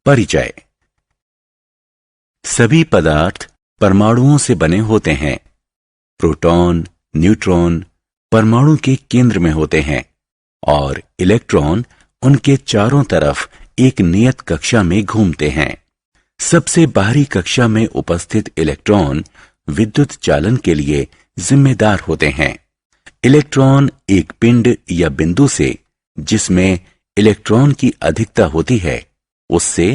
परिचय। सभी पदार्थ परमाणुओं से बने होते हैं। प्रोटॉन, न्यूट्रॉन परमाणु के केंद्र में होते हैं और इलेक्ट्रॉन उनके चारों तरफ एक नियत कक्षा में घूमते हैं। सबसे बाहरी कक्षा में उपस्थित इलेक्ट्रॉन विद्युत चालन के लिए जिम्मेदार होते हैं। इलेक्ट्रॉन एक पिंड या बिंदु से जिसमें इलेक्ट्रॉन की अधिकता होती है उससे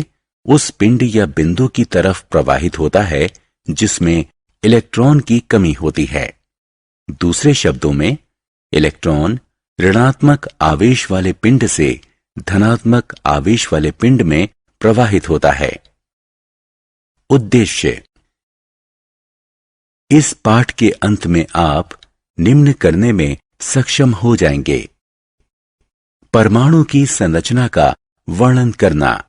उस पिंड या बिंदु की तरफ प्रवाहित होता है जिसमें इलेक्ट्रॉन की कमी होती है। दूसरे शब्दों में इलेक्ट्रॉन ऋणात्मक आवेश वाले पिंड से धनात्मक आवेश वाले पिंड में प्रवाहित होता है। उद्देश्य। इस पाठ के अंत में आप निम्न करने में सक्षम हो जाएंगे। परमाणु की संरचना का वर्णन करना,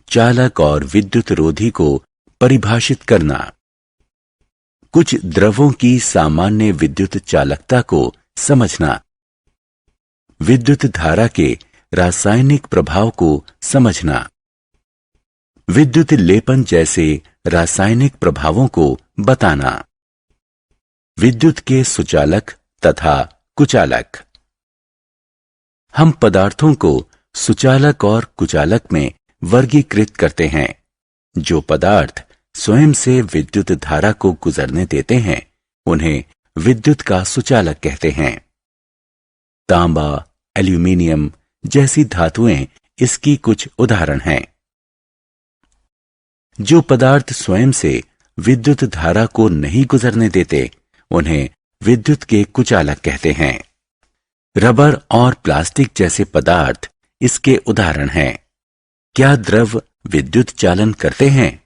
चालक और विद्युत रोधी को परिभाषित करना, कुछ द्रवों की सामान्य विद्युत चालकता को समझना, विद्युत धारा के रासायनिक प्रभाव को समझना, विद्युत लेपन जैसे रासायनिक प्रभावों को बताना, विद्युत के सुचालक तथा कुचालक। हम पदार्थों को सुचालक और कुचालक में वर्गीकृत करते हैं। जो पदार्थ स्वयं से विद्युत धारा को गुजरने देते हैं उन्हें विद्युत का सुचालक कहते हैं। तांबा, एल्यूमीनियम जैसी धातुएं इसकी कुछ उदाहरण हैं। जो पदार्थ स्वयं से विद्युत धारा को नहीं गुजरने देते उन्हें विद्युत के कुचालक कहते हैं। रबर और प्लास्टिक जैसे पदार्थ इसके उदाहरण हैं। क्या द्रव विद्युत चालन करते हैं?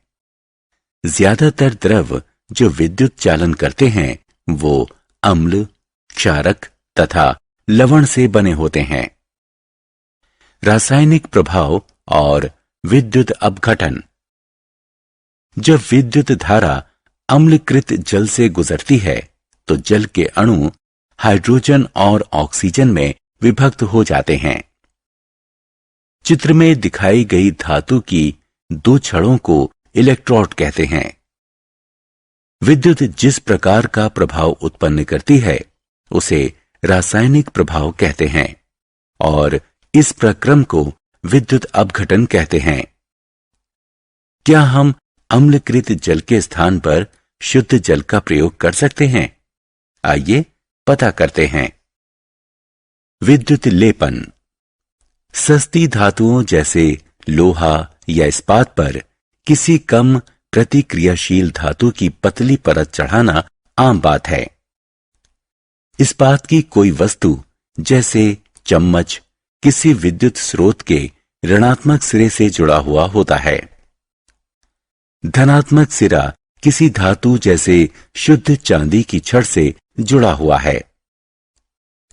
ज्यादातर द्रव जो विद्युत चालन करते हैं वो अम्ल, क्षारक तथा लवण से बने होते हैं। रासायनिक प्रभाव और विद्युत अपघटन। जब विद्युत धारा अम्लकृत जल से गुजरती है तो जल के अणु हाइड्रोजन और ऑक्सीजन में विभक्त हो जाते हैं। चित्र में दिखाई गई धातु की दो छड़ों को इलेक्ट्रोड कहते हैं। विद्युत जिस प्रकार का प्रभाव उत्पन्न करती है उसे रासायनिक प्रभाव कहते हैं और इस प्रक्रम को विद्युत अपघटन कहते हैं। क्या हम अम्लकृत जल के स्थान पर शुद्ध जल का प्रयोग कर सकते हैं? आइए पता करते हैं। विद्युत लेपन। सस्ती धातुओं जैसे लोहा या इस्पात पर किसी कम प्रतिक्रियाशील धातु की पतली परत चढ़ाना आम बात है। इस्पात की कोई वस्तु जैसे चम्मच किसी विद्युत स्रोत के ऋणात्मक सिरे से जुड़ा हुआ होता है। धनात्मक सिरा किसी धातु जैसे शुद्ध चांदी की छड़ से जुड़ा हुआ है।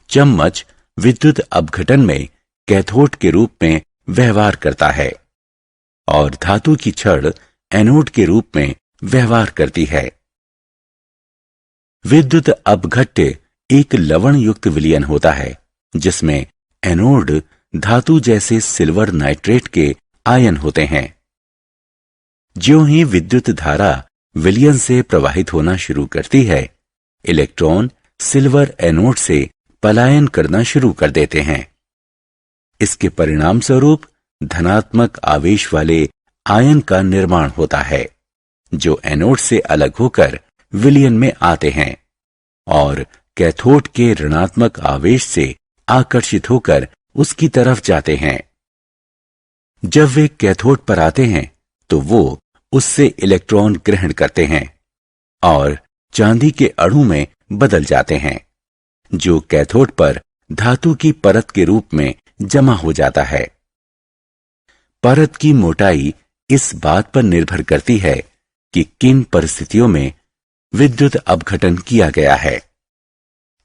चम्मच विद्युत अपघटन में कैथोड के रूप में व्यवहार करता है और धातु की छड़ एनोड के रूप में व्यवहार करती है। विद्युत अपघट्य एक लवण युक्त विलयन होता है जिसमें एनोड धातु जैसे सिल्वर नाइट्रेट के आयन होते हैं। ज्यों ही विद्युत धारा विलयन से प्रवाहित होना शुरू करती है इलेक्ट्रॉन सिल्वर एनोड से पलायन करना शुरू कर देते हैं। इसके परिणाम स्वरूप धनात्मक आवेश वाले आयन का निर्माण होता है जो एनोड से अलग होकर विलयन में आते हैं और कैथोड के ऋणात्मक आवेश से आकर्षित होकर उसकी तरफ जाते हैं। जब वे कैथोड पर आते हैं तो वो उससे इलेक्ट्रॉन ग्रहण करते हैं और चांदी के अणु में बदल जाते हैं जो कैथोड पर धातु की परत के रूप में जमा हो जाता है। परत की मोटाई इस बात पर निर्भर करती है कि किन परिस्थितियों में विद्युत अपघटन किया गया है।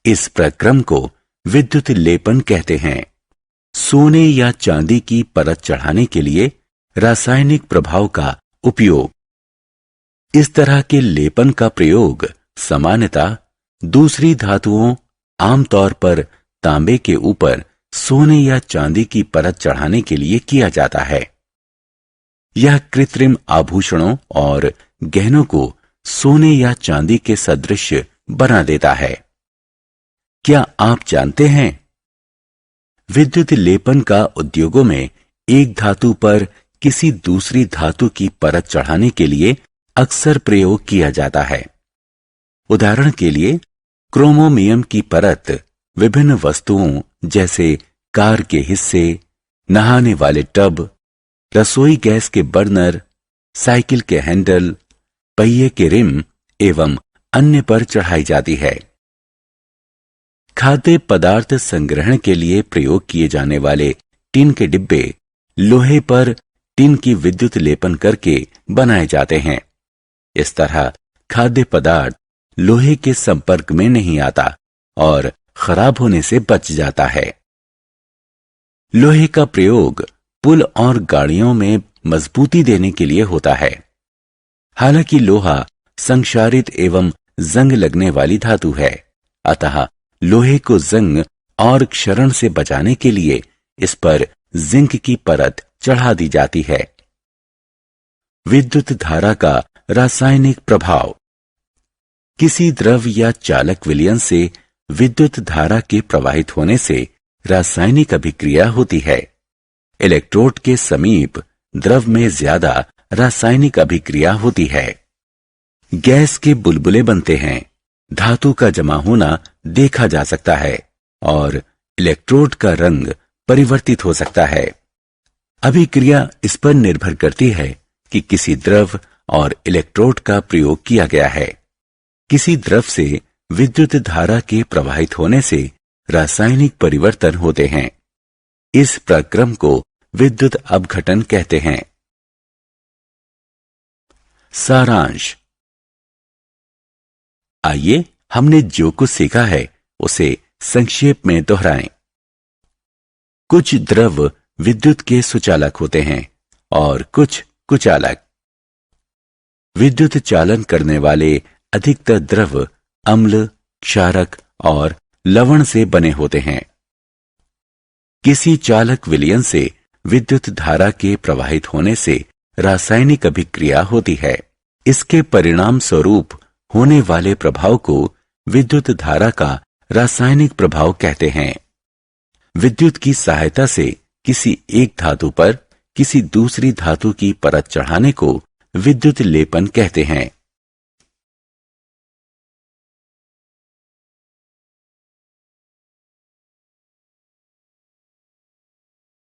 इस प्रक्रम को विद्युत लेपन कहते हैं। सोने या चांदी की परत चढ़ाने के लिए रासायनिक प्रभाव का उपयोग। इस तरह के लेपन का प्रयोग सामान्यतः दूसरी धातुओं आमतौर पर तांबे के ऊपर सोने या चांदी की परत चढ़ाने के लिए किया जाता है। यह कृत्रिम आभूषणों और गहनों को सोने या चांदी के सदृश बना देता है। क्या आप जानते हैं, विद्युत लेपन का उद्योगों में एक धातु पर किसी दूसरी धातु की परत चढ़ाने के लिए अक्सर प्रयोग किया जाता है। उदाहरण के लिए, क्रोमोमियम की परत विभिन्न वस्तुओं जैसे कार के हिस्से, नहाने वाले टब, रसोई गैस के बर्नर, साइकिल के हैंडल, पहिए के रिम एवं अन्य पर चढ़ाई जाती है। खाद्य पदार्थ संग्रहण के लिए प्रयोग किए जाने वाले टिन के डिब्बे लोहे पर टिन की विद्युत लेपन करके बनाए जाते हैं। इस तरह खाद्य पदार्थ लोहे के संपर्क में नहीं आता और खराब होने से बच जाता है। लोहे का प्रयोग पुल और गाड़ियों में मजबूती देने के लिए होता है। हालांकि लोहा संक्षारित एवं जंग लगने वाली धातु है, अतः लोहे को जंग और क्षरण से बचाने के लिए इस पर जिंक की परत चढ़ा दी जाती है। विद्युत धारा का रासायनिक प्रभाव। किसी द्रव या चालक विलयन से विद्युत धारा के प्रवाहित होने से रासायनिक अभिक्रिया होती है। इलेक्ट्रोड के समीप द्रव में ज्यादा रासायनिक अभिक्रिया होती है। गैस के बुलबुले बनते हैं, धातु का जमा होना देखा जा सकता है और इलेक्ट्रोड का रंग परिवर्तित हो सकता है। अभिक्रिया इस पर निर्भर करती है कि किसी द्रव और इलेक्ट्रोड का प्रयोग किया गया है। किसी द्रव से विद्युत धारा के प्रवाहित होने से रासायनिक परिवर्तन होते हैं। इस प्रक्रम को विद्युत अपघटन कहते हैं। सारांश। आइए हमने जो कुछ सीखा है उसे संक्षेप में दोहराएं। कुछ द्रव विद्युत के सुचालक होते हैं और कुछ कुचालक। विद्युत चालन करने वाले अधिकतर द्रव अम्ल, क्षारक और लवण से बने होते हैं। किसी चालक विलयन से विद्युत धारा के प्रवाहित होने से रासायनिक अभिक्रिया होती है। इसके परिणाम स्वरूप होने वाले प्रभाव को विद्युत धारा का रासायनिक प्रभाव कहते हैं। विद्युत की सहायता से किसी एक धातु पर किसी दूसरी धातु की परत चढ़ाने को विद्युत लेपन कहते हैं।